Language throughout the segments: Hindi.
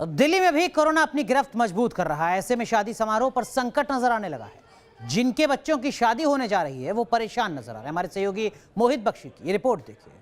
दिल्ली में भी कोरोना अपनी गिरफ्त मजबूत कर रहा है। ऐसे में शादी समारोह पर संकट नजर आने लगा है। जिनके बच्चों की शादी होने जा रही है वो परेशान नजर आ रहे हैं। हमारे सहयोगी मोहित बख्शी की ये रिपोर्ट देखिए।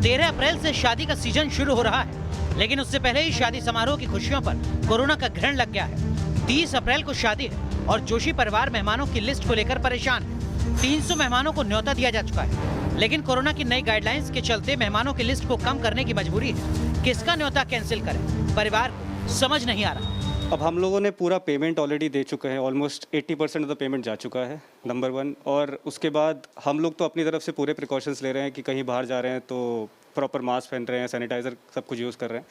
13 अप्रैल से शादी का सीजन शुरू हो रहा है, लेकिन उससे पहले ही शादी समारोह की खुशियों पर कोरोना का ग्रहण लग गया है। 30 अप्रैल को शादी है और जोशी परिवार मेहमानों की लिस्ट को लेकर परेशान है। 300 मेहमानों को न्योता दिया जा चुका है, लेकिन कोरोना की नई गाइडलाइंस के चलते मेहमानों की लिस्ट को कम करने की मजबूरी है। किसका न्योता कैंसिल करें, परिवार को समझ नहीं आ रहा। अब हम लोगों ने पूरा पेमेंट ऑलरेडी दे चुके हैं। ऑलमोस्ट 80% ऑफ द पेमेंट जा चुका है, नंबर 1। और उसके बाद हम लोग तो अपनी तरफ से पूरे प्रिकॉशंस ले रहे हैं कि कहीं बाहर जा रहे हैं तो प्रॉपर मास्क पहन रहे हैं, सैनिटाइज़र सब कुछ यूज़ कर रहे हैं।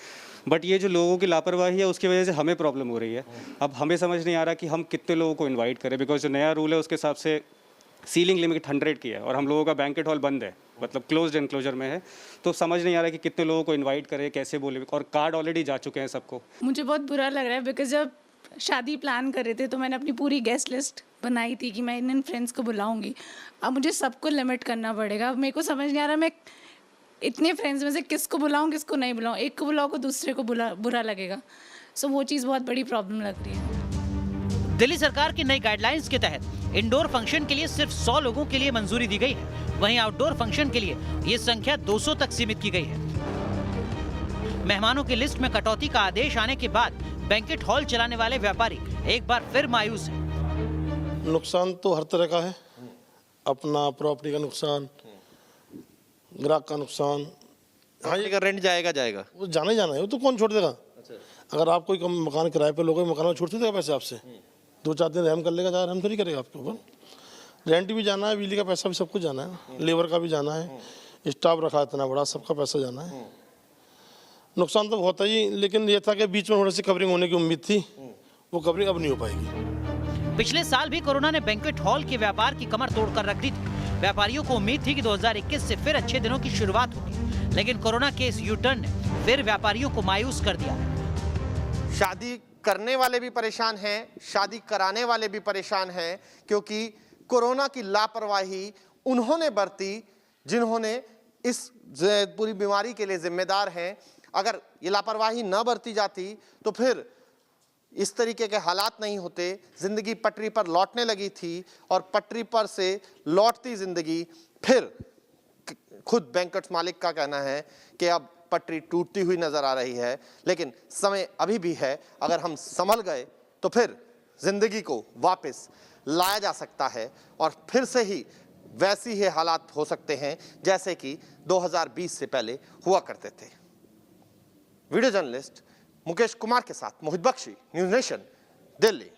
बट ये जो लोगों की लापरवाही है उसकी वजह से हमें प्रॉब्लम हो रही है। अब हमें समझ नहीं आ रहा कि हम कितने लोगों को इन्वाइट करें, बिकॉज जो नया रूल है उसके हिसाब से सीलिंग लिमिट 100 की है और हम लोगों का बैंकेट हॉल बंद है, मतलब क्लोज्ड एनक्लोजर में है। तो समझ नहीं आ रहा कि कितने लोगों को इनवाइट करें, कैसे बोले। और कार्ड ऑलरेडी जा चुके हैं सबको। मुझे बहुत बुरा लग रहा है बिकॉज जब शादी प्लान कर रहे थे तो मैंने अपनी पूरी गेस्ट लिस्ट बनाई थी कि मैं इन फ्रेंड्स को बुलाऊंगी। अब मुझे सबको लिमिट करना पड़ेगा। अब मेरे को समझ नहीं आ रहा मैं इतने फ्रेंड्स में से किसको बुलाऊं किसको नहीं बुलाऊं। एक को बुलाओ को दूसरे को बुरा लगेगा। सो वो चीज़ बहुत बड़ी प्रॉब्लम लग रही है। दिल्ली सरकार की नई गाइडलाइंस के तहत इंडोर फंक्शन के लिए सिर्फ 100 लोगों के लिए मंजूरी दी गई है। वहीं आउटडोर फंक्शन के लिए ये संख्या 200 तक सीमित की गई है। मेहमानों की लिस्ट में कटौती का आदेश आने के बाद बैंकेट हॉल चलाने वाले व्यापारी एक बार फिर मायूस हैं। नुकसान तो हर तरह का है, अपना प्रॉपर्टी का नुकसान, ग्राहक का नुकसान। हाँ, ये रेंट जाएगा वो जाना ही जाना है, वो तो कौन छोड़ देगा। अच्छा। अगर आप कोई मकान किराए पे लोगे, मकान में छोड़ देगा पैसे आपसे। 2-4 दिन रहम कर लेगा, ज़्यादा रहम थोड़ी करेगा आपके ऊपर। रेंट भी जाना है, बिजली का पैसा भी सब कुछ जाना है, लेबर का भी जाना है, स्टाफ रखा इतना बड़ा, सबका पैसा जाना है। नुकसान तो होता ही, लेकिन ये था कि बीच में थोड़ी सी कवरिंग होने की उम्मीद थी, वो कवरिंग अब नहीं हो पाएगी। पिछले साल भी कोरोना ने बैंक्वेट हॉल के व्यापार की कमर तोड़कर रख दी थी। व्यापारियों को उम्मीद थी कि 2021 से फिर अच्छे दिनों की शुरुआत होगी, लेकिन कोरोना के इस यू टर्न ने फिर व्यापारियों को मायूस कर दिया। शादी करने वाले भी परेशान हैं, शादी कराने वाले भी परेशान हैं, क्योंकि कोरोना की लापरवाही उन्होंने बरती जिन्होंने इस पूरी बीमारी के लिए जिम्मेदार हैं। अगर ये लापरवाही न बरती जाती तो फिर इस तरीके के हालात नहीं होते। जिंदगी पटरी पर लौटने लगी थी और पटरी पर से लौटती जिंदगी फिर खुद बैंकेट मालिक का कहना है कि अब पटरी टूटती हुई नजर आ रही है। लेकिन समय अभी भी है, अगर हम संभल गए तो फिर जिंदगी को वापस लाया जा सकता है और फिर से ही वैसी ही हालात हो सकते हैं जैसे कि 2020 से पहले हुआ करते थे। वीडियो जर्नलिस्ट मुकेश कुमार के साथ मोहित बख्शी, न्यूज़ नेशन, दिल्ली।